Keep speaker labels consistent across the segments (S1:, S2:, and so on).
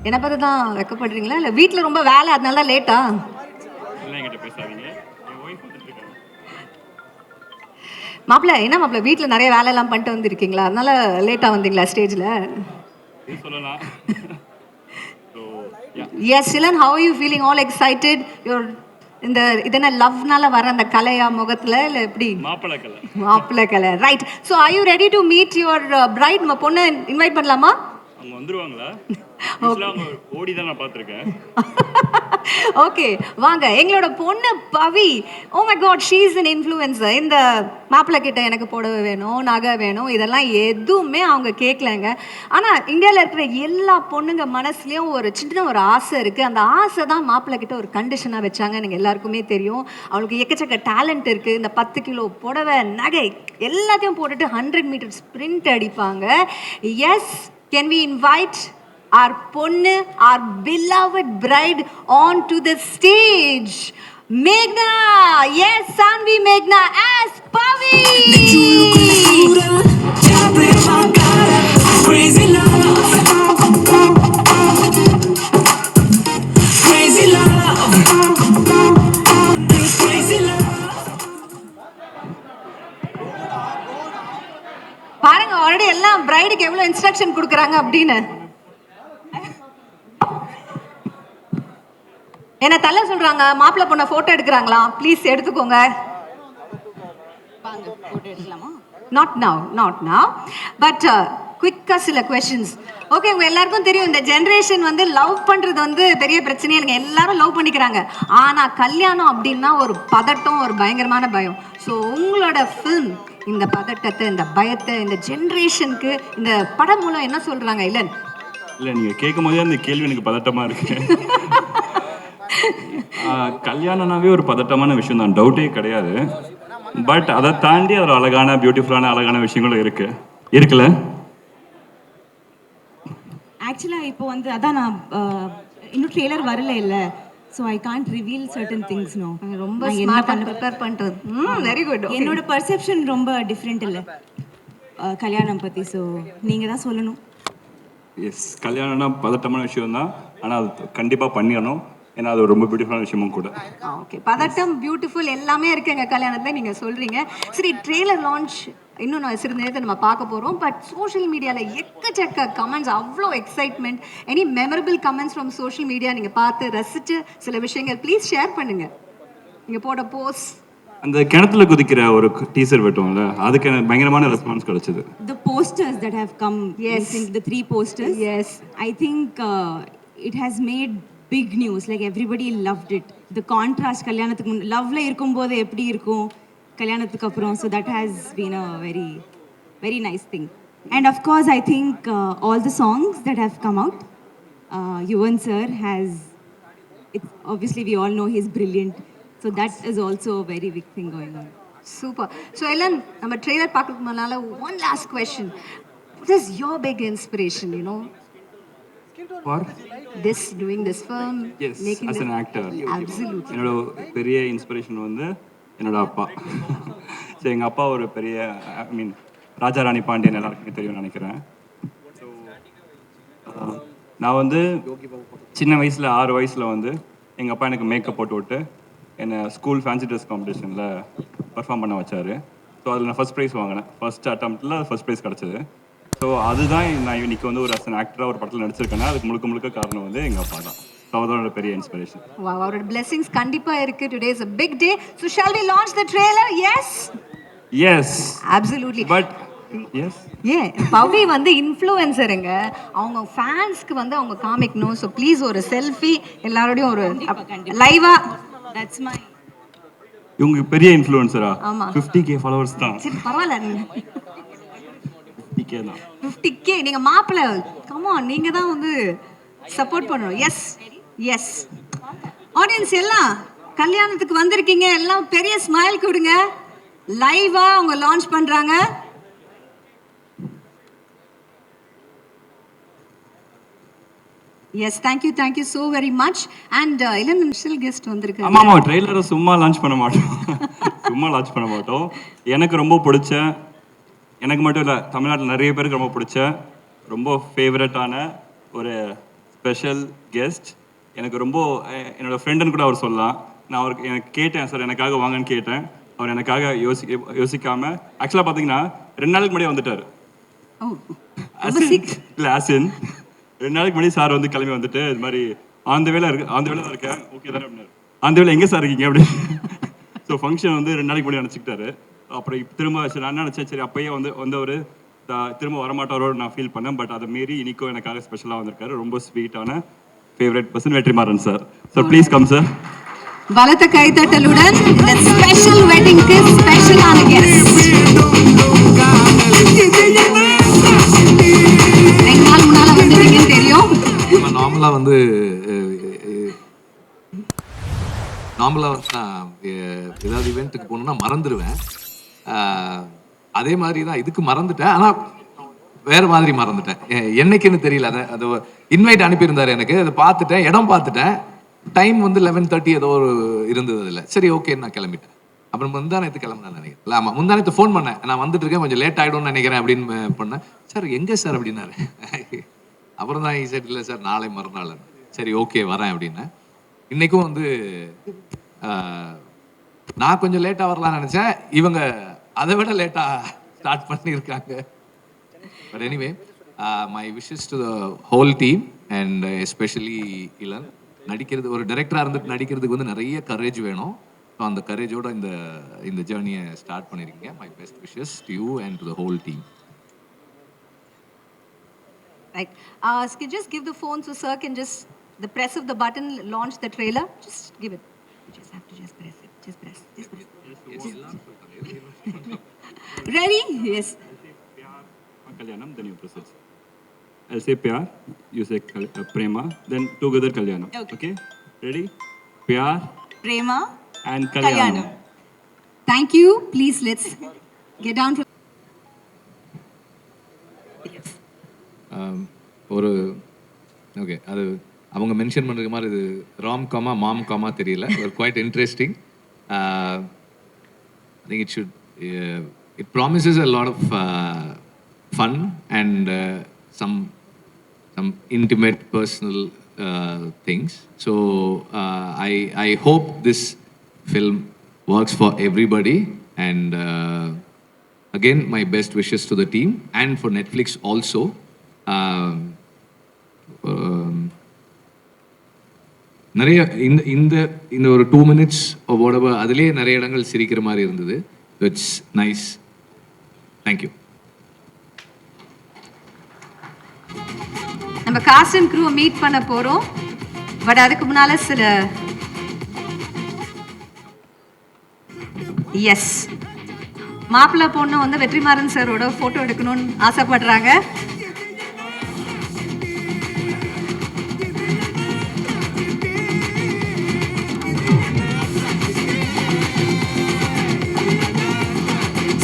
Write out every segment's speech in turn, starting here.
S1: என்ன பார்த்து தான் வெக்கப்படுறீங்களா இல்லை வீட்டில் ரொம்ப வேலை அதனால தான் லேட்டா? மாப்பிள்ள என்ன மாப்பிள்ள வீட்டில் நிறைய வேலையெல்லாம் பண்ணிட்டு வந்திருக்கீங்களா, அதனால லேட்டாக வந்தீங்களா ஸ்டேஜில்? எஸ் சிலன், how you feeling? All excited? Your இந்த இதென்ன லவ்னால வர அந்த கலையா முகத்துல இல்ல எப்படி? மாப்பிள்ளை கலை, right. So are you ready to meet your bride? நம்ம பொண்ணை இன்வைட் பண்ணலாமா?
S2: அவங்க வந்துருவாங்களா? ஓடி தான் நான் பார்த்துருக்கேன்.
S1: ஓகே வாங்க, எங்களோட பொண்ணு Pavi. Oh my god, she is an influencer. இந்த மாப்பிள்ளை கிட்ட எனக்கு புடவை வேணும், நகை வேணும், இதெல்லாம் எதுவுமே அவங்க கேட்கலங்க. ஆனால் இந்தியாவில் இருக்கிற எல்லா பொண்ணுங்க மனசுலேயும் ஒரு சின்ன ஒரு ஆசை இருக்குது. அந்த ஆசை தான் மாப்பிள்ளை கிட்ட ஒரு கண்டிஷனாக வச்சாங்க. நீங்கள் எல்லாருக்குமே தெரியும், அவளுக்கு எக்கச்சக்க டேலண்ட் இருக்குது. இந்த 10 கிலோ புடவை, நகை எல்லாத்தையும் போட்டுட்டு 100 மீட்டர் ஸ்ப்ரிண்ட் அடிப்பாங்க. Yes, can we invite our பொண்ணு, our beloved bride onto the stage? Meghna, yes, Sanvi Meghna as Pavi. Crazy love, crazy love, crazy love. பாருங்க ஆல்ரெடி எல்லாம் பிரைடுக்கு எவ்வளவு இன்ஸ்ட்ரக்ஷன் கொடுக்குறாங்க அப்படின்னு. என்ன தள்ள சொல்றாங்க, மாப்பிள்ளை பொண்ணை போட்டோ எடுக்கிறாங்களா? ப்ளீஸ் எடுத்துக்கோங்க. நாட் நவ் பட் குவிக்கா சில கொஸ்டின்ஸ். ஓகே, உங்க எல்லாருக்கும் தெரியும் இந்த ஜென்ரேஷன் வந்து லவ் பண்றது வந்து பெரிய பிரச்சனையே இல்லைங்க, எல்லாரும் லவ் பண்ணிக்கிறாங்க. ஆனா கல்யாணம் அப்படின்னா ஒரு பதட்டம், ஒரு பயங்கரமான பயம். ஸோ உங்களோட ஃபில்ம் இந்த பதட்டத்தை, இந்த பயத்தை இந்த ஜென்ரேஷனுக்கு இந்த படம் மூலம் என்ன சொல்றாங்க? இல்லை
S2: நீங்க கேட்கும் போதே அந்த கேள்வி எனக்கு பதட்டமா இருக்கு. கல்யாணம்னாவே ஒரு பதட்டமான விஷயம் தான், டவுட்டே கிடையாது. பட் அதை தாண்டி அதில் அழகான பியூட்டிஃபுல்லான அழகான விஷயங்களும் இருக்குல்ல.
S3: ஆக்சுவலாக இப்போ வந்து அதான் நான் இன்னும் ட்ரெய்லர் வரல இல்லை, so I can't reveal certain things. No,
S1: ரொம்ப ஸ்மார்ட்டா ப்ரிப்பேர் பண்ணிட்டது. Very good.
S3: என்னோட பர்செப்ஷன் ரொம்ப டிஃப்ரெண்ட் இல்லை கல்யாணம் பற்றி. ஸோ நீங்கள் தான் சொல்லணும்.
S2: எஸ், கல்யாணம்னா பதட்டமான விஷயம் தான், ஆனால் அது கண்டிப்பாக பண்ணிடணும். ஏன்னா அது ரொம்ப பியூட்டிஃபுல்லான விஷயமும் கூட.
S1: ஓகே, பதட்டம் பியூட்டிஃபுல் எல்லாமே இருக்கு எங்கள் கல்யாணத்தில் நீங்கள் சொல்கிறீங்க. சரி, ட்ரெய்லர் லான்ச் இன்னும் நான் சிறிது நேரத்தை நம்ம பார்க்க போகிறோம். பட் சோஷியல் மீடியாவில் எக்கச்சக்க கமெண்ட்ஸ், அவ்வளோ excitement. Any memorable comments from social media நீங்கள் பார்த்து ரசித்து சில விஷயங்கள் ப்ளீஸ் ஷேர் பண்ணுங்கள். நீங்கள் போட போஸ்ட்,
S2: அந்த கிணத்துல குதிக்கிற ஒரு டீசர் விட்டோம்ல, அதுக்கு எனக்கு பயங்கரமான ரெஸ்பான்ஸ் கிடைச்சது.
S3: The posters that have come, yes, the 3 posters,
S1: yes,
S3: I think it has made big news. Like everybody loved it. The contrast கல்யாணத்துக்கு லவ்ல இருக்கும்போது எப்படி இருக்கும் கல்யாணத்துக்கு அப்புறம், so that has been a very very nice thing. And of course I think all the songs that have come out, Yuvan sir has, it's obviously we all know he's brilliant, so that is also a very big thing going on.
S1: Super. So Ellen, நம்ம trailer பார்க்கறதுக்கு முன்னால one last question. What is your big inspiration, you know,
S2: for
S1: doing this film?
S2: Yes,
S1: making
S2: as an actor.
S1: Absolutely.
S2: என்னோட பெரிய inspiration வந்து என்னோட அப்பா. So எங்கள் அப்பா ஒரு பெரிய, ஐ மீன் ராஜா ராணி பாண்டியன் எல்லாருக்குமே தெரியும்னு நினைக்கிறேன். ஸோ நான் வந்து சின்ன வயசில் 6 வயசில் வந்து எங்கள் அப்பா எனக்கு மேக்கப் போட்டு விட்டு என்னை ஸ்கூல் ஃபேன்சி ட்ரெஸ் காம்படிஷனில் பர்ஃபார்ம் பண்ண வச்சார். ஸோ அதில் நான் ஃபஸ்ட் ப்ரைஸ் வாங்கினேன். ஃபஸ்ட் அட்டம்ப்டில் ஃபஸ்ட் ப்ரைஸ் கிடச்சிது. ஸோ அதுதான் நான் இன்னைக்கு வந்து ஒரு அஸ் ஆக்டராக ஒரு படத்தில் நடிச்சிருக்கேன்னா அதுக்கு முழுக்க காரணம் வந்து எங்கள் அப்பா தான். அவரோட பெரிய இன்ஸ்பிரேஷன்.
S1: Wow, அவரோட blessings கண்டிப்பா இருக்கு. Today is a big day. So shall we launch the trailer? Yes?
S2: Yes.
S1: Absolutely.
S2: But yes.
S1: பவி வந்து இன்ஃப்ளூயன்சருங்க, அவங்க ஃபேன்ஸ்க்கு வந்து அவங்க காமிக்கணும். ஸோ ப்ளீஸ் ஒரு செல்ஃபி எல்லாரோடையும் ஒரு லைவா.
S3: That's my,
S2: இவங்க பெரிய இன்ஃப்ளூயன்சரா?
S1: ஆமா,
S2: 50k ஃபாலோவர்ஸ் தான்.
S1: சரி பரவாயில்ல,
S2: 50k தான்.
S1: 50k நீங்க மாப்பிள்ள, கம் ஆன், நீங்க தான் வந்து சப்போர்ட் பண்ணணும். எஸ் எஸ், ஆடியன்ஸ் எல்லாம் கல்யாணத்துக்கு வந்திருக்கீங்க, எல்லாம் பெரிய ஸ்மைல் கொடுங்க. லைவா அவங்க லான்ச் பண்றாங்க. Yes, thank you so very much. And Ilan special guest வந்திருக்காங்க.
S2: ஆமா, ட்ரெய்லரை சும்மா லான்ச் பண்ண மாட்டோம். எனக்கு ரொம்ப பிடிச்ச, எனக்கு மட்டும் இல்லை தமிழ்நாட்டில் நிறைய பேருக்கு ரொம்ப பிடிச்ச, ரொம்ப ஃபேவரட்டான ஒரு ஸ்பெஷல் கெஸ்ட். எனக்கு ரொம்ப என்னோட ஃப்ரெண்டுன்னு கூட அவர் சொல்லலாம். நான் அவருக்கு எனக்கு கேட்டேன், சார் எனக்காக வாங்கன்னு கேட்டேன். அவர் எனக்காக யோசிக்காமல் ஆக்சுவலாக பார்த்தீங்கன்னா 2 நாளுக்கு முன்னாடியே வந்துட்டார்.
S1: ஓ, ரொம்ப சீக்கிரம்.
S2: இல்லை ஆசின் 2 நாளைக்கு முன்னாடி சார் வந்து கிளம்பி வந்துட்டு இது மாதிரி ஆந்த வேலை தான் இருக்கேன், ஓகே தானே அப்படின்னாரு. அந்த வேலை எங்கே சார் இருக்கீங்க அப்படி. ஸோ ஃபங்க்ஷன் வந்து 2 நாளைக்கு முன்னாடி நினச்சிக்கிட்டாரு. அப்புறம் திரும்ப சரி நான் நினச்சேன் சரி அப்பயே வந்தவர் திரும்ப வரமாட்டாரோடு நான் ஃபீல் பண்ணேன். பட் அதை மீறி இன்னைக்கும் எனக்காக ஸ்பெஷலாக வந்திருக்காரு. ரொம்ப ஸ்வீட்டான favourite person Vetrimaaran sir. So please come sir.
S1: பலத்த கைத்தட்டலுடன் இந்த ஸ்பெஷல் வெட்டிங்க்கு ஸ்பெஷலான கெஸ்ட். 2 நாள் முன்னால வந்தீங்கன்னு தெரியும்.
S4: நார்மலாக வந்து நான் ஏதாவது இவெண்ட்டுக்கு போகணுன்னா மறந்துடுவேன். அதே மாதிரி தான் இதுக்கு மறந்துட்டேன், ஆனால் வேறு மாதிரி மறந்துட்டேன். என்னைக்குன்னு தெரியல. அது இன்வைட் அனுப்பியிருந்தார் எனக்கு, அதை பார்த்துட்டேன், இடம் பார்த்துட்டேன். டைம் வந்து 11:30 ஏதோ ஒரு இருந்தது அதில். சரி ஓகேன்னு நான் கிளம்பிட்டேன். அப்புறம் முந்தானத்து கிளம்புனேன் நினைக்கிறேன். இல்லை ஆமாம் முந்தானத்து ஃபோன் பண்ணேன், நான் வந்துட்டு இருக்கேன் கொஞ்சம் லேட் ஆகிடும்னு நினைக்கிறேன் அப்படின்னு பண்ணேன். சார் எங்கே சார் அப்படின்னாரு. அப்புறம் தான் சார் இல்லை சார் நாளை மறுநாள். சரி ஓகே வரேன் அப்படின்னேன். இன்றைக்கும் வந்து நான் கொஞ்சம் லேட்டாக வரலாம்னு நினச்சேன், இவங்க அதை விட லேட்டாக ஸ்டார்ட் பண்ணியிருக்காங்க. But anyway my wishes to the whole team and especially Ilan. நடிக்கிறது ஒரு டைரக்டராக இருந்துட்டு நடிக்கிறதுக்கு வந்து நிறைய கரேஜ் வேணும். ஸோ அந்த கரேஜோட இந்த ஜேர்னியை ஸ்டார்ட் பண்ணியிருக்கீங்க. My best wishes to you and to the whole team.
S1: Right. Just give the phone so sir can just the press of the button launch the trailer. Just give it. You just have to just press it. Just press. Ready? Yes.
S2: Kalyanam, then you proceed. I'll say Pyar, you say Prema, then together Kalyanam. Okay? Ready? Pyar,
S3: Prema
S2: and Kalyanam.
S1: Thank you. Please let's get down to
S4: ஒரு okay அது அவங்க mention பண்ணுற மாதிரி இது Ram gamma மாம் காமா தெரியல. ஒரு quite interesting. I think it promises a lot of fun and some intimate personal things. So I hope this film works for everybody, and again my best wishes to the team and for Netflix also. நிறைய இந்த ஒரு 2 minutes அதுலேயே நிறைய இடங்கள் சிரிக்கிற மாதிரி இருந்தது. It's nice. Thank you.
S1: நம்ம காஸ்ட் அண்ட் க்ரூவை மீட் பண்ண போறோம். பட் அதுக்கு முன்னால சில எஸ் மாப்பிள்ளை பொண்ணு வந்து வெற்றிமாறன் சாரோட போட்டோ எடுக்கணும்னு ஆசைப்படுறாங்க.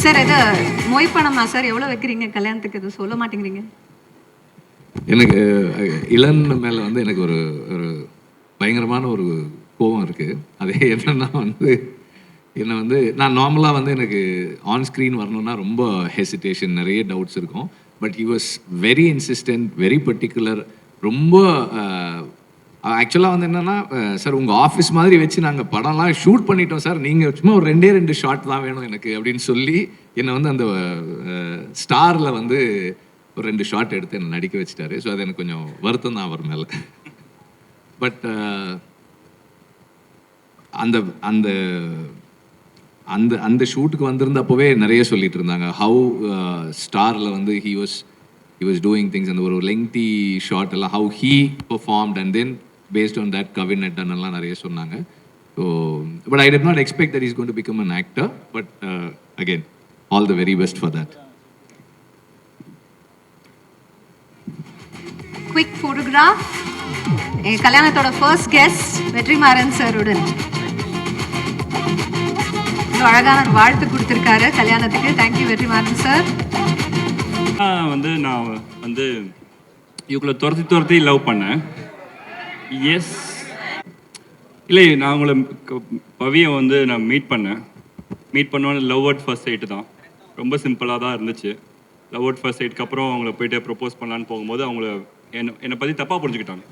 S1: சார் இது மொய் பணமா சார் எவ்வளோ வைக்கிறீங்க கல்யாணத்துக்கு? இது சொல்ல மாட்டேங்கிறீங்க.
S4: எனக்கு இளன் மேலே வந்து எனக்கு ஒரு பயங்கரமான ஒரு கோபம் இருக்குது. அதே என்னன்னா என்னை வந்து நான் நார்மலாக வந்து எனக்கு ஆன் ஸ்க்ரீன் வரணுன்னா ரொம்ப ஹெசிடேஷன், நிறைய டவுட்ஸ் இருக்கும். But he was very insistent, very particular. ரொம்ப ஆக்சுவலாக வந்து என்னென்னா, சார் உங்கள் ஆஃபீஸ் மாதிரி வச்சு நாங்கள் படம்லாம் ஷூட் பண்ணிட்டோம் சார், நீங்கள் சும்மா ஒரு 2 ஷாட் தான் வேணும் எனக்கு அப்படின்னு சொல்லி என்னை வந்து அந்த ஸ்டாரில் வந்து ஒரு 2 ஷாட் எடுத்து என்னை நடிக்க வச்சுட்டாரு. ஸோ அது எனக்கு கொஞ்சம் வருத்தம் தான் அவர் மேலே. பட் அந்த அந்த அந்த அந்த ஷூட்டுக்கு வந்திருந்தப்போவே நிறைய சொல்லிட்டு இருந்தாங்க ஹவு ஸ்டாரில் வந்து ஹி வாஸ் டூயிங் திங்ஸ். அந்த ஒரு லெங்தி ஷார்ட் எல்லாம் how he performed and then based on that Kavin நட்டன் எல்லாம் நிறைய சொன்னாங்க. So but I did not expect that is going to become an actor. But again all the very best for that.
S1: Quick photograph. கல்யாணத்தோட first guest Vetrimaaran சாருடன் அழகான வாழ்த்து கொடுத்துருக்காரு கல்யாணத்துக்கு. Thank you Vetrimaaran sir.
S2: நான் வந்து இவங்களை துரத்தி லவ் பண்ணேன். எஸ் இல்லை, நான் உங்களை பவியை வந்து நான் மீட் பண்ணோன்னு லவ் அட் ஃபர்ஸ்ட் சைட்டு தான். ரொம்ப சிம்பிளாக தான் இருந்துச்சு. லவ் அட் ஃபர்ஸ்ட் சைட்டுக்கு அப்புறம் அவங்கள போயிட்டு ப்ரப்போஸ் பண்ணலான்னு போகும்போது அவங்கள என்னை பற்றி தப்பாக புரிஞ்சுக்கிட்டாங்க.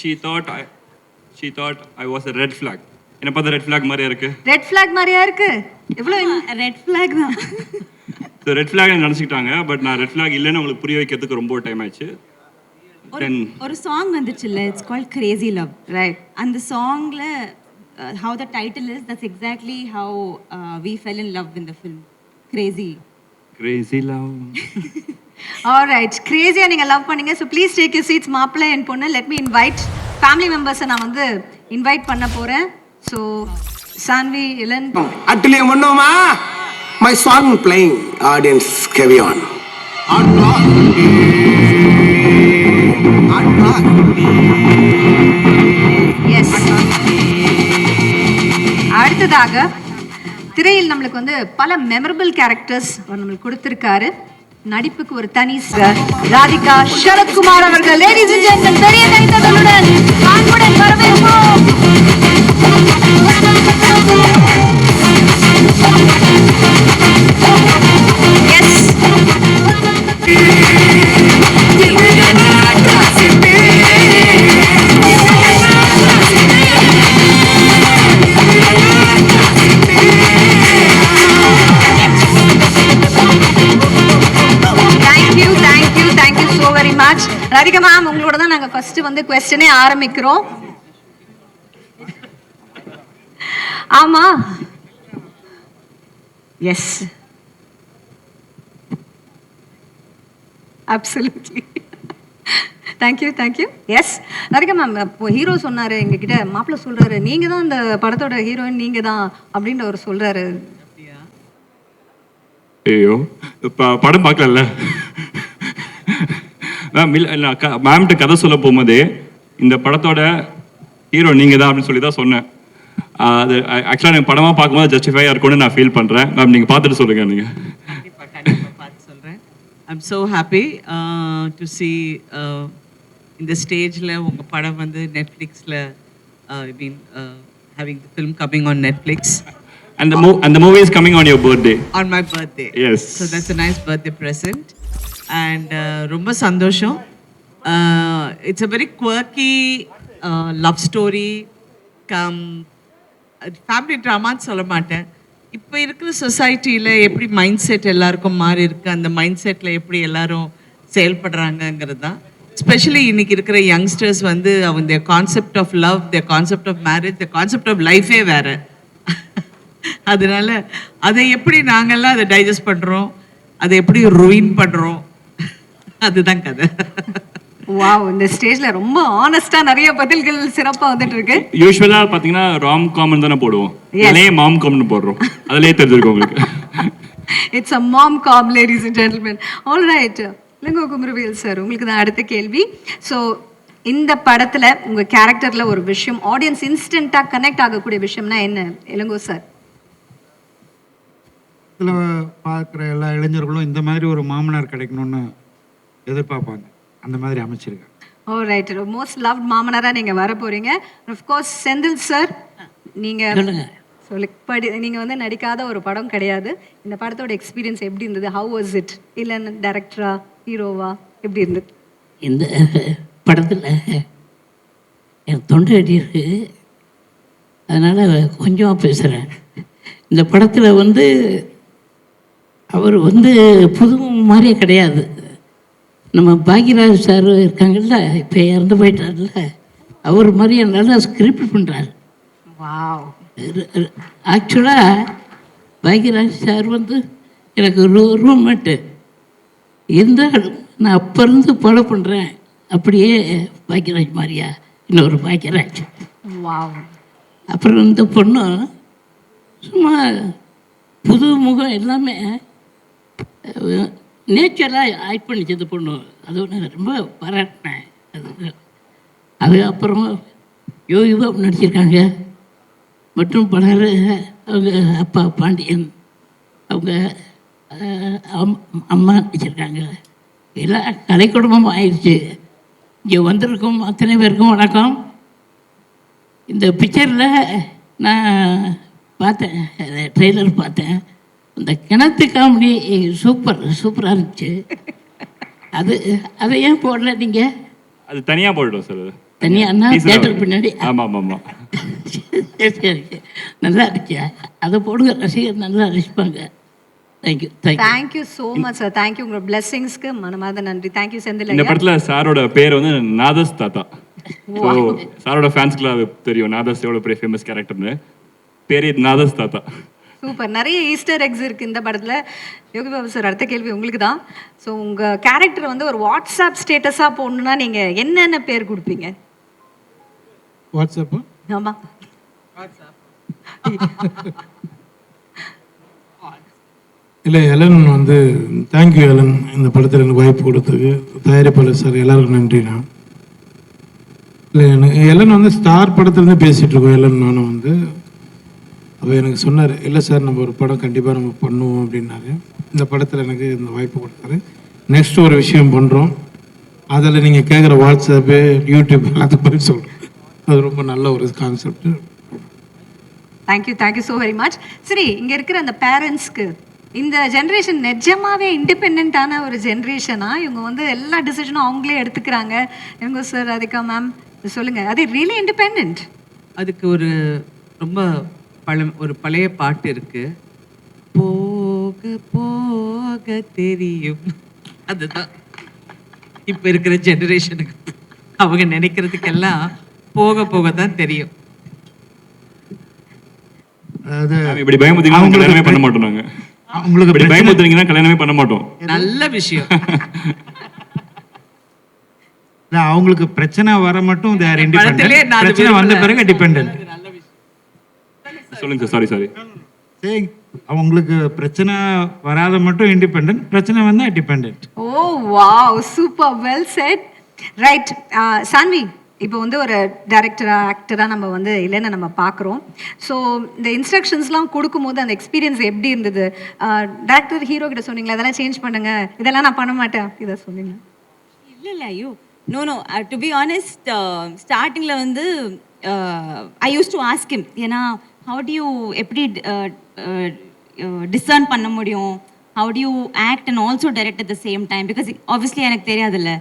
S2: she thought I was a red flag. என்ன பார்த்தா ரெட் ஃபிளாக் மாதிரியா இருக்கு.
S1: ரெட் ஃபிளாக் மாதிரியா இருக்கு. எவ்வளவு
S3: ரெட் ஃபிளாக் தான்.
S2: ஸோ ரெட் ஃபிளாக் நினச்சிக்கிட்டாங்க. பட் நான் ரெட் ஃபிளாக் இல்லைன்னு உங்களுக்கு புரிய வைக்கிறதுக்கு ரொம்ப டைம் ஆயிடுச்சு.
S3: ஒரு சாங் வந்துச்சுல்ல, it's called crazy love, right? அந்த சாங்ல how the title is, that's exactly how we fell in love in the film. Crazy
S2: love.
S1: Alright, கிரேசியா நீங்க லவ் பண்ணீங்க. So please take you seats. மாப்பிள்ளை என் பொண்ணு, லெட் மீ இன்வைட் ஃபேமிலி மெம்பர்ஸை நான் வந்து இன்வைட் பண்ண போறேன். So Saanvi, Ilan.
S5: Actually, Manoma, my song playing, audience carry on.
S1: Yes. அடுத்ததாக திரையில் நம்மளுக்கு வந்து பல மெமரபிள் கேரக்டர்ஸ் நம்மளுக்கு கொடுத்திருக்காரு. நடிப்புக்கு ஒரு தனி ராதிகா சரத்குமார் அவர்கள். லேடிஸ் அண்ட் ஜென்டில்மேன், பெரிய கைத்தட்டலுடன் அன்புடன் வரவேற்போம். எஸ். ராதிகா மேம், உங்களோட தான் நாங்க ஃபர்ஸ்ட் வந்து क्वेश्चनே ஆரம்பிக்கிறோம். ஆமா, yes, absolutely. Thank you. Yes Radhika ma'am, இப்போ ஹீரோ சொன்னாரு எங்ககிட்ட, மாப்பிள்ள சொல்றாரு நீங்க தான் இந்த படத்தோட ஹீரோயின், நீங்க தான் அப்படின்னு அவர் சொல்றாரு.
S2: ஐயோ, படம் பார்க்கல. மேம்கிட்ட கதை சொல்ல போகும்போதே இந்த படத்தோட ஹீரோ நீங்கள் தான் அப்படின்னு சொல்லி தான் சொன்னேன். அது ஆக்சுவலாக எனக்கு படமாக பார்க்கும்போது ஜஸ்டிஃபையாக இருக்கும்னு நான் ஃபீல் பண்ணுறேன். மேம் நீங்கள் பார்த்துட்டு சொல்லுங்கள். நீங்கள்
S6: கண்டிப்பாக பார்த்து சொல்கிறேன். I'm so happy to C இந்த ஸ்டேஜில் உங்கள் படம் வந்து நெட்ஃப்ளிக்ஸில் having the film coming on Netflix.
S2: And the movie is coming on your birthday.
S6: On my birthday.
S2: Yes.
S6: So that's a nice birthday present. And ரொம்ப சந்தோஷம். It's a very quirky love story. Family ட்ராமான்னு சொல்ல மாட்டேன். இப்போ இருக்கிற சொசைட்டியில் எப்படி mind set எல்லாருக்கும் மாறி இருக்குது, அந்த மைண்ட் செட்டில் எப்படி எல்லாரும் செயல்படுறாங்கங்கிறது தான். ஸ்பெஷலி இன்னைக்கு இருக்கிற யங்ஸ்டர்ஸ் வந்து அவங்க concept of love, concept of marriage, concept of லைஃபே வேறு. அதனால அதை எப்படி நாங்கள்லாம் அதை டைஜஸ்ட் பண்ணுறோம், அதை எப்படி ருயின் பண்ணுறோம், அதுதான் கதை.
S1: வாவ், இந்த ஸ்டேஜ்ல ரொம்ப ஆனஸ்டா நிறைய பதில்கள் சிறப்பா வந்துட்டு இருக்கு.
S2: யூசுவலா பாத்தீங்கன்னா ராம் காமன் தானே போடுவோம், இதே மாம் காம்னு போடுறோம். அதிலே தெரிஞ்சிருக்கும் உங்களுக்கு.
S1: It's a mom com, ladies and gentlemen. all right, Ilango Kumaravel sir, உங்களுக்கு தான் அடுத்த கேள்வி. ஸோ இந்த படத்துல உங்க கேரக்டர்ல ஒரு விஷயம் ஆடியன்ஸ் இன்ஸ்டன்ட்டா கனெக்ட் ஆகக்கூடிய விஷயம்னா என்ன இளங்கோ சார்?
S7: இதில் பார்க்குற எல்லா இளைஞர்களும் இந்த மாதிரி ஒரு மாமனார் கிடைக்கணும்னு எதிர்பார்ப்பாங்க. அந்த மாதிரி அமைச்சிருக்கேன்.
S1: ஓ ரைட், மோஸ்ட் லவ்ட் மாமனாரா நீங்க வர போறீங்க. ஆஃப் கோர்ஸ் செந்தில் சார், நீங்க நீங்க வந்து நடிக்காத ஒரு படம் கிடையாது. இந்த படத்தோட எக்ஸ்பீரியன்ஸ் எப்படி இருந்தது? How was it? இல்ல டைரக்டரா, ஹீரோவா, எப்படி இருந்தது?
S8: இந்த படத்தில் என் தொண்டை அடி இருக்கு, அதனால் கொஞ்சமாக பேசுகிறேன். இந்த படத்தில் வந்து அவர் வந்து புது மாதிரியே கிடையாது. நம்ம பாக்யராஜ் சார் இருக்காங்கல்ல, இப்போ இறந்து போயிட்டார்ல, அவர் மாதிரியே நல்லா ஸ்கிரிப்ட் பண்ணுறாரு.
S1: வாவ்.
S8: ஆக்சுவலாக பாக்யராஜ் சார் வந்து எனக்கு ரூம்மேட்டு இருந்தாலும் நான் அப்போ இருந்து ஃபாலோ பண்ணுறேன். அப்படியே பாக்யராஜ் மாதிரியா இன்னொரு பாக்யராஜ்.
S1: வாவ்.
S8: அப்புறம் இந்த பொண்ணு சும்மா புது முகம் எல்லாமே நேச்சராக ஆக்ட் பண்ணிச்சு இந்த பொண்ணு. அது ஒன்று ரொம்ப பாராட்டினேன். அது அப்புறம் யோகிபாபு நடிச்சிருக்காங்க மற்றும் பலர். அவங்க அப்பா பாண்டியன், அவங்க அம்மா நடிச்சிருக்காங்க. எல்லாம் கலை குடும்பம் ஆயிடுச்சு. இங்கே வந்திருக்கும் அத்தனை பேருக்கும் வணக்கம். இந்த பிக்சரில் நான் பார்த்தேன், ட்ரெய்லர் பார்த்தேன். அந்த கிணத்து காமெடி சூப்பராக இருந்துச்சு. அதை ஏன் போடல நீங்கள்?
S2: அது தனியாக போட்டுட்டோம் சார்.
S8: தனியானா தேட்டருக்கு பின்னாடி
S2: ஆமாம் ஆமாம் ஆமாம்.
S8: சரி சரி நல்லா இருந்துச்சு. அதை போடுங்க, ரசிகர் நல்லா ரசிப்பாங்க. Thank you thank you.
S1: Thank you so much sir. Thank you உங்களோட பிளெஸிங்ஸ்க்கு மனமார்ந்த நன்றி. தேங்க்யூ செந்தில்
S2: இந்த
S1: ஐயா.
S2: படத்தில் சாரோட பேர் வந்து நாதஸ் தாத்தா. ஸோ சாரோட ஃபேன்ஸ்க்குலாம் அது தெரியும், நாதஸ் எவ்வளோ பெரிய ஃபேமஸ் கேரக்டர்னு. பேர் நாதஸ் தாத்தா.
S1: சூப்பர். நிறைய ஈஸ்டர் எக்ஸ் இருக்கு இந்த படத்துல. யோகி பாபு சார், அடுத்த கேள்வி உங்களுக்கு தான். ஸோ உங்க கேரக்டர் வந்து ஒரு வாட்ஸ்அப் ஸ்டேட்டஸா போடணும்னா நீங்க என்னென்ன பேர் கொடுப்பீங்க?
S7: வாட்ஸ்அப்பு
S1: ஆமா.
S9: இல்லை எலன் வந்து தேங்க்யூ எலன், இந்த படத்தில் எனக்கு வாய்ப்பு கொடுத்ததுக்கு. தயாரிப்பாளர் சார் எல்லாருக்கும் நன்றிண்ணா. இல்லை எனக்கு எலன் வந்து ஸ்டார் படத்துலேருந்து பேசிகிட்டு இருக்கோம். எலன் நானும் வந்து அப்போ எனக்கு சொன்னார், இல்லை சார் நம்ம ஒரு படம் கண்டிப்பாக நம்ம பண்ணுவோம் அப்படின்னாரு. இந்த படத்தில் எனக்கு இந்த வாய்ப்பு கொடுத்தாரு. நெக்ஸ்ட் ஒரு விஷயம் பண்ணுறோம், அதில் நீங்கள் கேட்குற வாட்ஸ்அப்பு யூடியூப் எல்லாத்துக்கும் போய் சொல்கிறோம். அது ரொம்ப நல்ல ஒரு concept.
S1: Thank you so very much. சரி, இங்க இருக்கிற அந்த பேரண்ட்ஸ்க்கு இந்த ஜென்ரேஷன் நிஜமாவே இண்டிபெண்டான ஒரு ஜென்ரேஷனா? இவங்க வந்து எல்லா டிசிஷனும் அவங்களே எடுத்துக்கிறாங்க. இவங்க சார் அதிகா மேம் சொல்லுங்க, அது ரியலி இண்டிபெண்ட்?
S6: அதுக்கு ஒரு ரொம்ப ஒரு பழைய பாட்டு இருக்கு, போக போக தெரியும். அதுதான் இப்ப இருக்கிற ஜெனரேஷனுக்கு அவங்க நினைக்கிறதுக்கெல்லாம் போக போக தான் தெரியும்.
S9: அதாவது
S2: இப்படி பயமுறுத்தீங்கன்னா கல்யாணமே பண்ண மாட்டோம். நாங்கள்
S9: அவங்களுக்கு
S2: இப்படி பயமுறுத்துறீங்கன்னா கல்யாணமே பண்ண மாட்டோம்.
S6: நல்ல விஷயம்.
S7: அவங்களுக்கு பிரச்சனை வர மட்டும் they are
S6: படத்திலே
S7: independent.
S6: நான் அது
S7: பிரச்சனை வந்த
S6: விரும்பல.
S7: பிறகு டிபெண்டன்ட்.
S2: சொல்லுங்க சார். சாரி
S9: அவங்களுக்கு பிரச்சனை வராத மட்டும் இண்டிபெண்டன்ட், பிரச்சனை வந்தால் டிபெண்டன்ட்.
S1: ஓ wow, super, well set. Right, Saanvi, இப்போ வந்து ஒரு டைரக்டரா ஆக்டராக நம்ம வந்து இல்லைன்னு நம்ம பார்க்குறோம். ஸோ இந்த இன்ஸ்ட்ரக்ஷன்ஸ்லாம் கொடுக்கும்போது அந்த எக்ஸ்பீரியன்ஸ் எப்படி இருந்தது? டேரக்டர் ஹீரோ கிட்ட சொன்னீங்களா இதெல்லாம் சேஞ்ச் பண்ணுங்க, இதெல்லாம் நான் பண்ண மாட்டேன், இதை சொன்னீங்க?
S3: இல்லை ஐயோ நோ டு பி ஆனஸ்ட் ஸ்டார்டிங்கில் வந்து ஐ யூஸ் டு ஆஸ்க் ஹிம், ஏன்னா ஹவு டு யூ எப்படி டிசர்ன் பண்ண முடியும், how to you act and also direct at the same time, because obviously எனக்கு தெரியாதுல்ல.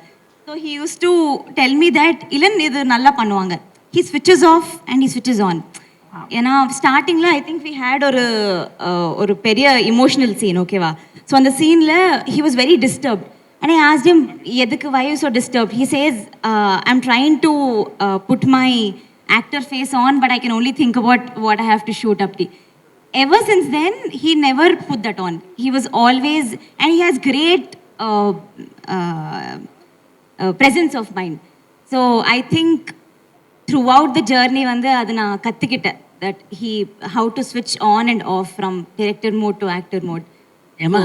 S3: So he use to tell me that இலன் இது நல்லா பண்ணுவாங்க, he ஸ்விட்சஸ் of and he ஸ்விட்சஸ் on. ஏன்னா ஸ்டார்டிங்கில் ஐ திங்க் வி ஹேட் ஒரு பெரிய இமோஷனல் சீன், ஓகேவா? ஸோ அந்த சீனில் he was very disturbed. And I asked him, "Yedukku why you so disturbed?" He says, "I'm trying to put my actor face on, but I can only think about what I have to shoot up to." Ever since then, he never put that on. He was always, and he has great presence of mind. So I think throughout the journey, vande adu na kattukita that how to switch on and off from director mode to actor mode.
S8: ஏமா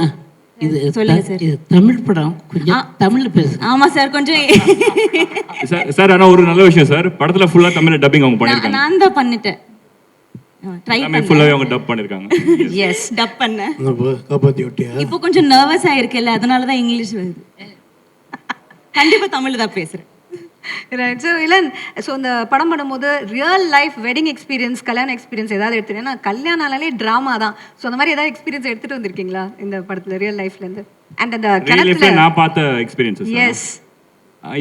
S8: இது
S3: சொல்லுங்க sir.
S8: இது தமிழ் படம், கொஞ்சம் தமிழ்ல பேசு.
S3: ஆமா sir, கொஞ்சம்
S2: சார் ஆனால் ஒரு நல்ல விஷயம் சார், படத்துல ஃபுல்லா தமிழ் டப்பிங் அவங்க பண்ணிருக்காங்க.
S3: நான் தான் பண்ணிட்டேன், ட்ரை பண்ணேன்.
S2: ஃபுல்லாவே அவங்க டப் பண்ணிருக்காங்க.
S3: எஸ், டப் பண்ணேன்.
S9: காப்பாற்றி விட்டியா?
S3: இப்போ கொஞ்சம் நர்வஸ் ஆயிருக்குல்ல, அதனால தான் இங்கிலீஷ் வருது. கண்டிப்பா தமிழ்ல தான் பேசுறேன்.
S1: ரைட். ஸோ இலன், ஸோ இந்த படம் பண்ணும்போது ரியல் லைஃப் வெட்டிங் எக்ஸ்பீரியன்ஸ், கல்யாண எக்ஸ்பீரியன்ஸ் ஏதாவது எடுத்துட்டேன்னா, கல்யாணாலே ட்ராமா தான். ஸோ அந்த மாதிரி ஏதாவது எக்ஸ்பீரியன்ஸ் எடுத்துட்டு வந்திருக்கீங்களா இந்த படத்துல ரியல் லைஃப்லேருந்து? அண்ட் அந்த
S2: ரியல் லைஃப்ல நான் பார்த்த எக்ஸ்பீரியன்ஸஸ்.
S1: எஸ்.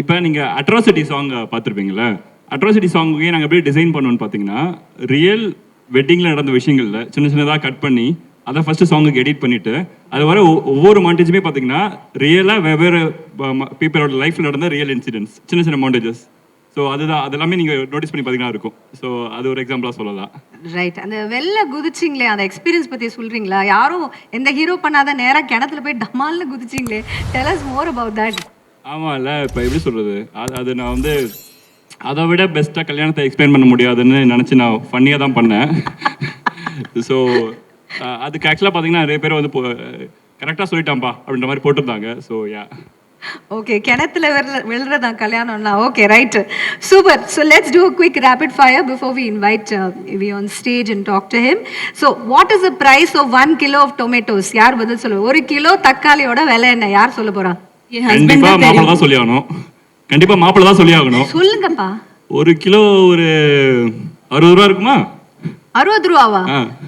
S2: இப்போ நீங்க அட்ராசிட்டி சாங் பார்த்துருப்பீங்களா? அட்ராசிட்டி சாங்கே நாங்கள் எப்படி டிசைன் பண்ணோம்னு பார்த்தீங்கன்னா, ரியல் வெட்டிங்கில் நடந்த விஷயங்கள்ல சின்ன சின்னதாக கட் பண்ணி அதை ஃபர்ஸ்ட் சாங்குக்கு எடிட் பண்ணிட்டு, அது வர ஒவ்வொரு மாண்டேஜுமே பார்த்தீங்கன்னா ரியலாக வெவ்வேறு பீப்பிளோட லைஃப்பில் நடந்த ரியல் இன்சிடென்ட்ஸ், சின்ன சின்ன மாண்டேஜஸ். ஸோ அதுதான், அதெல்லாமே நீங்கள் நோட்டீஸ் பண்ணி பார்த்தீங்கன்னா இருக்கும். ஸோ அது ஒரு எக்ஸாம்பிளாக சொல்லலாம்.
S1: ரைட். அந்த வெளில குதிச்சிங்களே, அந்த எக்ஸ்பீரியன்ஸ் பற்றி சொல்கிறீங்களா? யாரும் எந்த ஹீரோ பண்ணாத நேராக கிணத்துல போய் டமால்னு குதிச்சிங்களே, tell us more about that.
S2: ஆமாம் இல்லை, இப்போ எப்படி சொல்கிறது, அது நான் வந்து அதை விட பெஸ்ட்டாக கல்யாணத்தை எக்ஸ்பிளைன் பண்ண முடியாதுன்னு நினச்சி நான் ஃபன்னியாக தான் பண்ணேன். ஸோ அதுக்கு ஆக்சுவலாக பார்த்தீங்கன்னா நிறைய பேர் வந்து கரெக்டாக சொல்லிட்டாம்பா அப்படின்ற மாதிரி போட்டிருந்தாங்க. ஸோ யா,
S1: ஓகே, கிணத்துல விழுறதான் கல்யாணம்னா. Okay, right, super. So let's do quick rapid fire before we invite we on stage and talk to him. So what is the price of 1 kilo of tomatoes? யார் பதில் சொல்லுவோம்? 1 kilo தக்காளியோட விலை என்ன? யார் சொல்ல போறா?
S2: கண்டிப்பா மாப்பிள்ளை தான் சொல்லி ஆகணும். கண்டிப்பா மாப்பிள்ளை தான் சொல்லி ஆகணும்.
S1: சொல்லுங்கப்பா.
S2: 1 kilo ஒரு 60 ரூபா இருக்குமா?
S1: 60 ரூபாவா?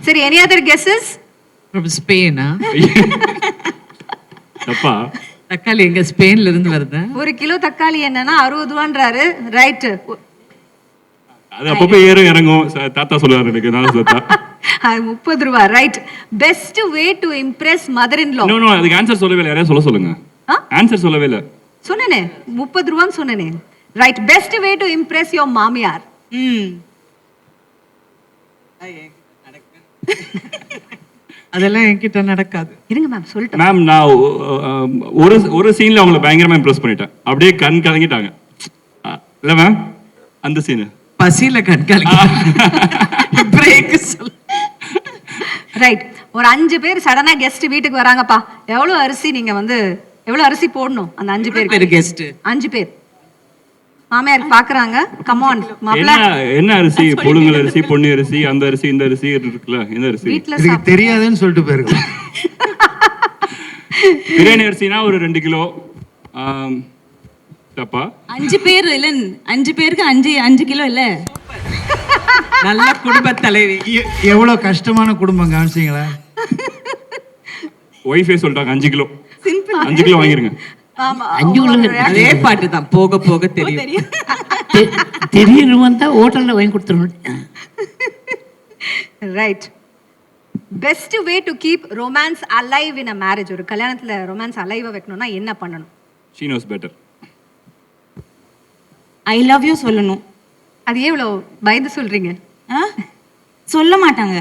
S1: சரி, any other guesses?
S6: From Spain.
S2: அப்பா,
S6: தக்காளி எங்க ஸ்பெயின்ல இருந்து வருது.
S1: 1 kilo தக்காளி என்னன்னா 60 ரூபான்றாரு. ரைட்.
S2: அது அப்பப்போ ஏறும் இறங்கும். தாத்தா சொல்லுவார் எனக்கு, நான் தாத்தா.
S1: 30 ரூபா, right. Best way to impress mother in law.
S2: No அதுக்கு ஆன்சர் சொல்லவே இல்லை. யாரையா சொல்லுங்க. ஆன்சர் சொல்லவே இல்லை.
S1: சொன்னேனே 30 ரூபான்னு சொன்னேனே. Right. Best way to Impress your மாமியார்.
S6: அதெல்லாம் என்கிட்ட நடக்காது.
S1: இருங்க மேம் சொல்லிட்டேன்.
S2: மேம் நான் ஒரு சீன்ல அவங்கள பயங்கரமா இம்ப்ரெஸ் பண்ணிட்டேன். அப்படியே கண் கலங்கிட்டாங்க. இல்ல மேம் அந்த சீனு
S6: பசியில கண்காலி பிரேக் சொல்லு.
S1: ரைட். ஒரு 5 பேர் சடனா கெஸ்ட் வீட்டுக்கு வராங்கப்பா. எவ்வளவு அரிசி போடணும் அந்த 5 பேருக்கு?
S6: கெஸ்ட்
S1: 5 பேர் மாமியார் பாக்குறாங்க. கம் ஆன் மாப்ள.
S2: என்ன அரிசி? புழுங்கல் அரிசி, பொன்னி அரிசி, அந்த அரிசி, இந்த அரிசி இருக்குல்ல. என்ன அரிசி?
S1: வீட்ல
S7: இதுக்கு தெரியாதுன்னு சொல்லிட்டு போயிருக்கு.
S2: பிரியாணி அரிசினா ஒரு 2 கிலோ. தப்பா?
S3: 5 பேர் இல்ல, 5 பேருக்கு 5 கிலோ இல்ல.
S6: நல்ல குடும்ப தலைவி.
S7: எவ்வளவு கஷ்டமான குடும்பம் காமிச்சிங்களா?
S2: ஒய்ஃபே சொல்லிட்டாங்க 5 கிலோ.
S3: சிம்பிள்.
S2: 5 கிலோ வாங்கிருங்க.
S1: ஆமா.
S6: அதே பாட்டு தான் போக போக தெரியும்.
S8: தெரியணும் தான் ஹோட்டலில் வாங்கி கொடுத்துருவோம்.
S1: Right. Best way to keep romance alive in a marriage. ஒரு கல்யாணத்துல ரொமான்ஸ் அலைவா வைக்கணும்னா என்ன பண்ணணும்?
S2: She knows better.
S3: I love you சொல்லணும்.
S1: அது எவ்வளவு பயந்து சொல்றீங்க?
S3: சொல்ல மாட்டாங்க,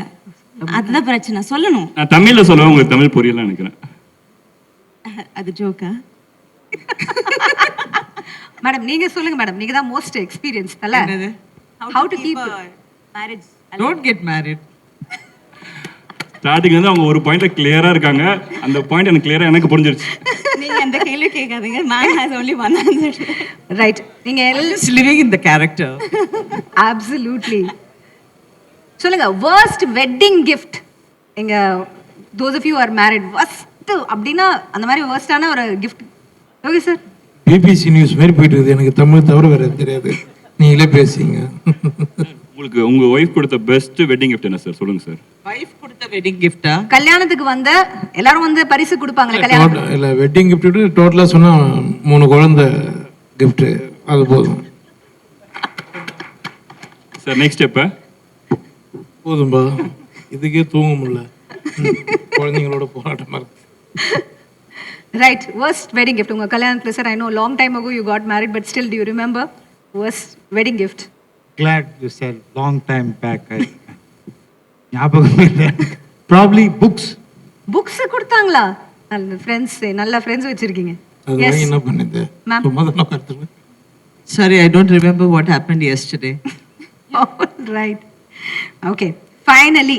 S3: அதுதான் பிரச்சனை. சொல்லணும்.
S2: நான் தமிழ்ல சொல்லுவேன், உங்களுக்கு தமிழ் புரியல நினைக்கிறேன்.
S3: அது ஜோக்கா?
S1: மேடம் நீங்க சொல்லுங்க மேடம், நீங்க தான் மோஸ்ட் எக்ஸ்பீரியன்ஸ் அல்ல. How to keep
S3: marriage.
S6: Don't get married.
S2: ஸ்டார்டிங்ல இருந்து அவங்க ஒரு பாயிண்ட்ல கிளியரா இருக்காங்க. அந்த பாயிண்ட் எனக்கு கிளியரா எனக்கு புரிஞ்சிருச்சு.
S3: நீங்க அந்த கேள்வி கேட்காதீங்க. நான் has only one answer.
S1: Right. நீங்க
S6: Just living in the character.
S1: Absolutely. சொல்லுங்க worst wedding gift. எங்க those of you who are married, worst அப்படினா அந்த மாதிரி worst-ஆன ஒரு gift. Okay sir.
S9: BBC news மாதிரி போயிட்டு இருக்குது. எனக்கு தமிழ் தவிர வேற தெரியாது. நீங்களே பேசிங்க.
S2: உங்களுக்கு உங்க ஒய்ஃப் கொடுத்த பெஸ்ட் வெட்டிங் கிஃப்ட் என்ன சார்? சொல்லுங்க சார்.
S6: வைஃப் கொடுத்த வெட்டிங் கிஃப்டா?
S1: கல்யாணத்துக்கு வந்த எல்லாரும் வந்து பரிசு கொடுப்பாங்களே கல்யாணம்.
S9: இல்ல வெட்டிங் கிஃப்ட் டோட்டலா சொன்னா 3 குழந்தை gift அது போதும்
S2: சார். நெக்ஸ்ட் ஸ்டெப்
S9: போதும்பா. இதுக்கே தூங்க முடியல. குழந்தைங்களோட போராட்டமா இருக்கு.
S1: Right. Worst wedding gift. உங்க கல்யாணத்துல sir, I know long time ago you got married, but still do you remember worst wedding gift?
S7: Glad you said long time back. ஞாபகம் இல்லை. Probably books.
S1: Books கொடுத்தாங்களா? நல்ல ஃப்ரெண்ட்ஸ் வச்சிருக்கீங்க.
S9: அது வாங்கி என்ன பண்ணுது?
S1: Ma'am.
S9: சும்மா தான் உட்கார்ந்துருக்கேன்.
S6: Sorry, I don't remember what happened yesterday.
S1: All right. Okay. Finally,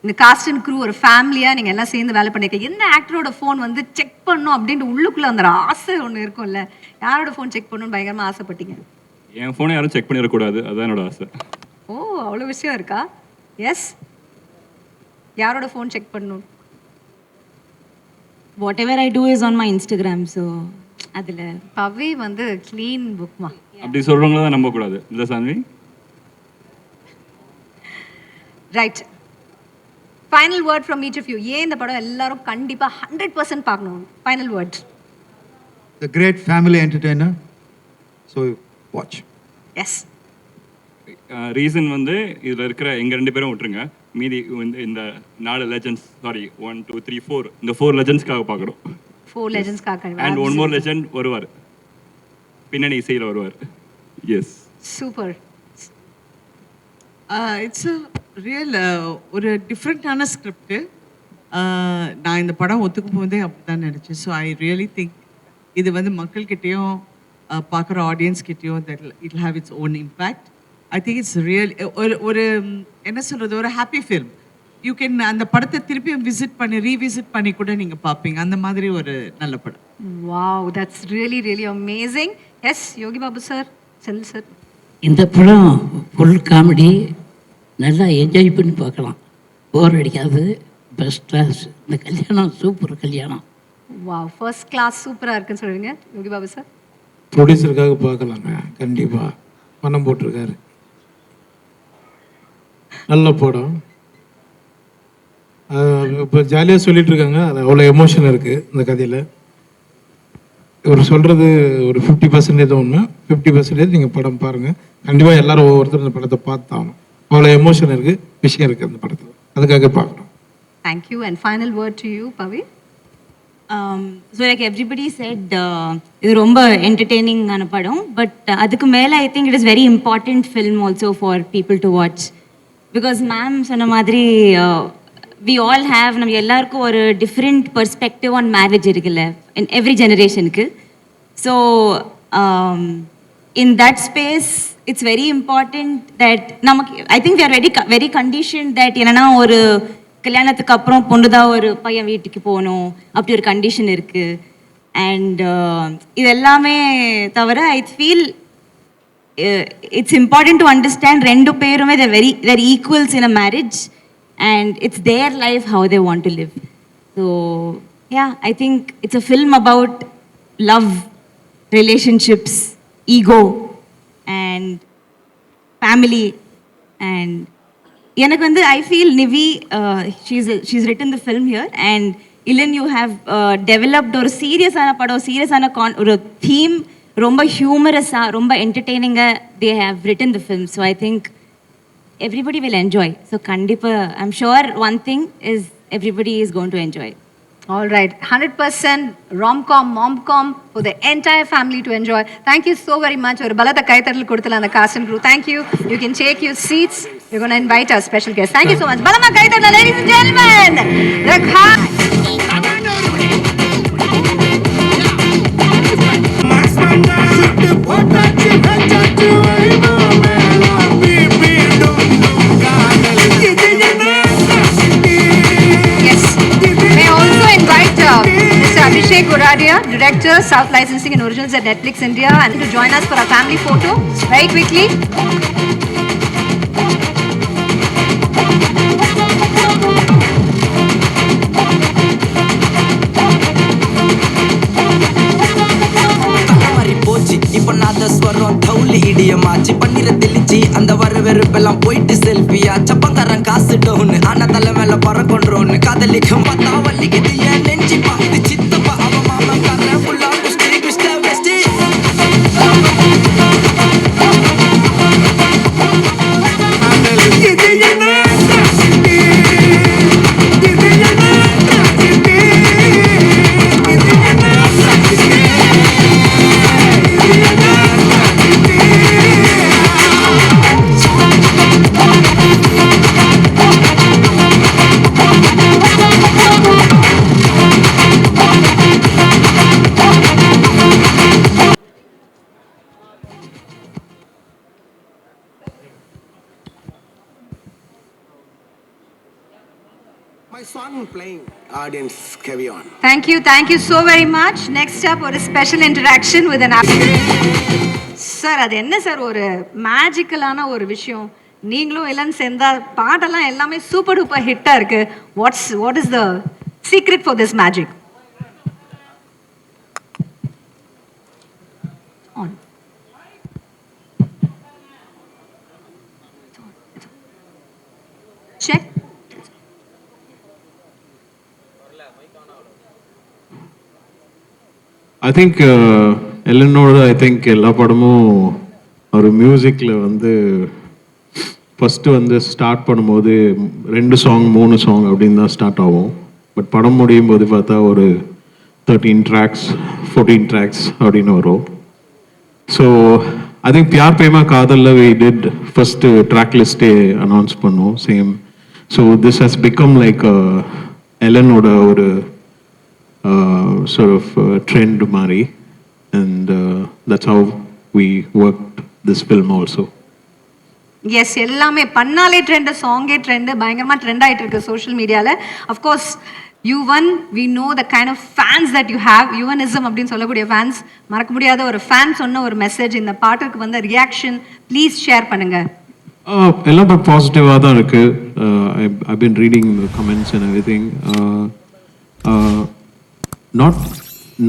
S1: இந்த காஸ்ட் அண்ட் க்ரூ ஒரு ஃபேமிலியா நீங்க எல்லாம் சேர்ந்து வேலை பண்ணிருக்கீங்க. எந்த ஆக்டரோட ஃபோன் வந்து செக் பண்ணணும் அப்படின்ட்டு உள்ளுக்குள்ள அந்த ஆசை ஒன்று இருக்கும்ல? யாரோட ஃபோன் செக் பண்ணணும்னு பயங்கரமா ஆசைப்பட்டீங்க?
S2: என் ஃபோனை யாரும் செக் பண்ணிடக்கூடாது, அதுதான் என்னோட ஆசை.
S1: ஓ, அவ்வளோ விஷயம் இருக்கா? எஸ். யாரோட ஃபோன் செக் பண்ணணும்?
S3: Whatever I do is on my Instagram, so அதுல
S1: பவி வந்து க்ளீன் புக்மா.
S2: அப்படி சொல்றவங்கள தான் நம்ப கூடாது. இல்ல Saanvi?
S1: Right. Final word from each of you. ஏன் இந்த படம் எல்லாரும் கண்டிப்பா 100% பார்க்கணும்? Final word.
S7: The great family entertainer. So watch.
S1: Yes.
S2: Reason வந்து இதுல இருக்கிற எங்க 2 பேரும் விட்டுருங்க. மீதி இந்த 4 லெஜெண்ட்ஸ், சாரி 1 2 3 4, இந்த 4 லெஜெண்ட்ஸ்க்காக பார்க்குறோம்.
S1: 4 லெஜெண்ட்ஸ்க்காக.
S2: அண்ட் ஒன் மோர் லெஜெண்ட் வருவார், பின்னணி இசையில் வருவார். Yes.
S1: Super.
S6: It's a real ஒரு டிஃப்ரெண்ட்டான ஸ்கிரிப்ட். நான் இந்த படம் ஒத்துக்கும் போதே அப்படி தான் நினச்சேன். ஸோ ஐ ரியலி திங்க் இது வந்து மக்கள்கிட்டையும் பார்க்குற ஆடியன்ஸ்கிட்டையும் that it have it's own impact. I think it's real ஒரு என்ன சொல்கிறது, ஒரு ஹாப்பி ஃபில்ம். யூ கேன் அந்த படத்தை திருப்பியும் ரீவிசிட் பண்ணி கூட நீங்கள் பார்ப்பீங்க. அந்த மாதிரி ஒரு நல்ல படம்.
S1: Wow, that's really really amazing. Yes, Yogi Babu sir, செல் சார்.
S8: இந்த படம் ஃபுல் காமெடி, நல்லா என்ஜாய் பண்ணி பார்க்கலாம், போர் அடிக்காது, பெஸ்ட் கிளாஸ். இந்த கல்யாணம் சூப்பர் கல்யாணம்.
S1: வாவ், ஃபர்ஸ்ட் கிளாஸ் சூப்பராக இருக்குன்னு சொல்கிறீங்க யோகி பாபு சார்.
S9: ப்ரொடியூசருக்காக பார்க்கலாங்க, கண்டிப்பாக பணம் போட்டிருக்காரு. நல்ல படம். இப்போ ஜாலியாக சொல்லிட்டு இருக்காங்க, அது அவ்வளோ எமோஷன் இருக்குது இந்த கதையில். இவர் சொல்கிறது ஒரு 50% உண்மை, 50% நீங்கள் படம் பாருங்கள். கண்டிப்பாக எல்லாரும் ஒவ்வொருத்தரும் இந்த படத்தை பார்த்து ஆகணும். அவ்வளோ எமோஷன் இருக்குது, விஷயம் இருக்குது அந்த படத்தில், அதுக்காக பார்க்கணும்.
S1: Thank you. And final word to you, Pavi.
S3: So like everybody said, இது ரொம்ப என்டர்டெய்னிங்கான படம். பட் அதுக்கு மேலே ஐ think it is very important film also for people to watch. Because ma'am சொன்ன மாதிரி வி ஆல் ஹேவ், நம்ம எல்லாருக்கும் ஒரு டிஃப்ரெண்ட் பெர்ஸ்பெக்டிவ் ஆன் மேரேஜ் இருக்குல்ல இன் எவ்ரி ஜெனரேஷனுக்கு. So in that space it's very important that நமக்கு I think we are very condition that என்னன்னா ஒரு கல்யாணத்துக்கு அப்புறம் பொண்ணு தான் ஒரு பையன் வீட்டுக்கு போகணும் அப்படி ஒரு கண்டிஷன் இருக்குது. அண்ட் இது எல்லாமே தவிர I feel it's important to understand ரெண்டு பேருமே they're equals in a marriage and it's their life how they want to live. So yeah, I think it's a film about love, relationships, ego and family. And எனக்கு வந்து I feel Nivi she's written the film here and Elan you have developed ஒரு சீரியஸான படம், சீரியஸான ஒரு theme, ரொம்ப ஹியூமரஸாக, ரொம்ப என்டர்டெய்னிங்காக they have written the film. So I think everybody will enjoy. So கண்டிப்பாக I'm sure one thing is everybody is going to enjoy.
S1: All right, 100% rom-com, mom-com for the entire family to enjoy. Thank you so very much. ஒரு பலத்த கைத்தட்டல் கொடுத்தல அந்த cast and crew. Thank you. You can take your seats. We're going to invite our special guest. Thank you so much. பலமா கைத்தட்டல், ladies and gentlemen. The cast. Mr. Abhishek Goradia, Director, South Licensing and Originals at Netflix India, and to join us for our family photo very quickly.
S10: இப்ப நாதஸ்வரம் தௌலி இடியமாச்சு பண்ணிர தெளிச்சு அந்த வர வெறுப்பெல்லாம் போயிட்டு செல்ஃபியா சப்பங்காரன் காசு down ஆனா தலை மேல பறக்கொன்றோன்னு காதலிக்கும் பார்த்தா வள்ளிக்கிட்டு ஏன் நெஞ்சு பாக்குது சித்தப்பா அவ மாமன் காரன் ஃபுல்லா குஸ்டி குஸ்டா வெஸ்டி இது என்ன
S5: My song playing, audience carry on.
S1: Thank you so very much. Next up, ஒரு special interaction with an sir. அது என்ன சார் ஒரு மேஜிக்கலான ஒரு விஷயம். நீங்களும் எல்லாம் சேர்ந்தா பாட்டெல்லாம் எல்லாமே சூப்பர் டூப்பர் ஹிட்டா இருக்கு. What is the secret for this magic? Check.
S9: I think எல்லனோட ஐ திங்க் எல்லா படமும் ஒரு மியூசிக்கில் வந்து ஃபஸ்ட்டு வந்து ஸ்டார்ட் பண்ணும்போது 2 சாங் 3 சாங் அப்படின்னு தான் ஸ்டார்ட் ஆகும். பட் படம் முடியும் போது பார்த்தா ஒரு 13 ட்ராக்ஸ் 14 ட்ராக்ஸ் அப்படின்னு வரும். So I think Pyaar Prema காதலில் வி டிட் ஃபஸ்ட்டு ட்ராக் லிஸ்ட்டே அனௌன்ஸ் பண்ணோம் same. So this has become like எல்லனோட ஒரு sort of trend mari, and that's how we worked this film also.
S1: Yes, எல்லாமே பண்ணாலே ட்ரெண்ட், சாங்கே ட்ரெண்ட், பயங்கரமா ட்ரெண்ட் ஆயிட்டு இருக்கு சோஷியல் மீடியால. Of course Yuvan, we know the kind of fans that you have. யுவனிசம் அப்படின்னு சொல்லக்கூடிய ஃபேன்ஸ், மறக்க முடியாத ஒரு ஃபேன் சொன்ன ஒரு மெசேஜ், இந்த பாட்டுக்கு வந்த ரியாக்ஷன் ப்ளீஸ் ஷேர் பண்ணுங்க.
S9: எல்லாம் பாசிட்டிவாக தான் இருக்கு. I've been reading the comments and everything.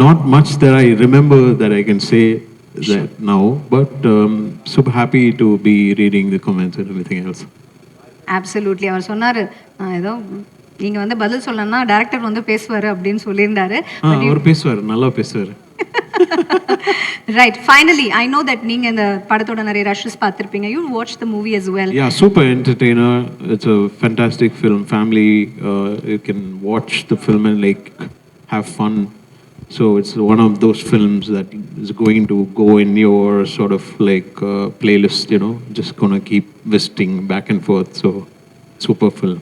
S9: Not much that I remember that I can say that now, but super happy to be reading the comments and everything else.
S1: Absolutely. அவர் சொன்னாரு ஏதோ நீங்க வந்து பதில் சொல்லணும்னா டைரக்டர் வந்து பேசுவாரு அப்படின்னு சொல்லியிருந்தாரு.
S9: அவர் பேசுவார், நல்லா பேசுவார்.
S1: Right finally I know that நீங்க இந்த படத்தோட நிறைய ரஷஸ் பார்த்திருப்பீங்க. You watch the movie as well.
S11: Yeah, super entertainer. It's a fantastic film. Family, you can watch the film and like have fun. So it's one of those films that is going to go in your sort of like playlist, you know, just gonna keep visiting back and forth. So super film.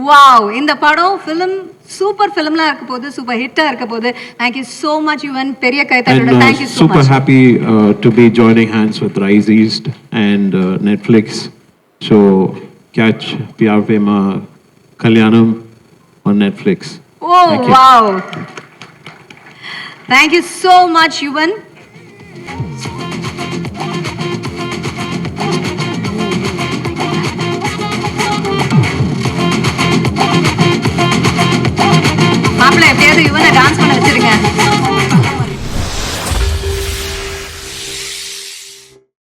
S1: Wow, இந்த படம் film super ஃபிலிம்லாம் இருக்க போகுது, super ஹிட்டா இருக்க போகுது. Thank you so much Yuvan. பெரிய கைத்தட்டோட
S11: And
S1: thank you so
S11: super
S1: much.
S11: happy to be joining hands with Rise East and Netflix. So catch Pyar Prema Kalyanam on Netflix.
S1: Oh
S11: Thank you.
S1: wow. Thank you so much Yuvan.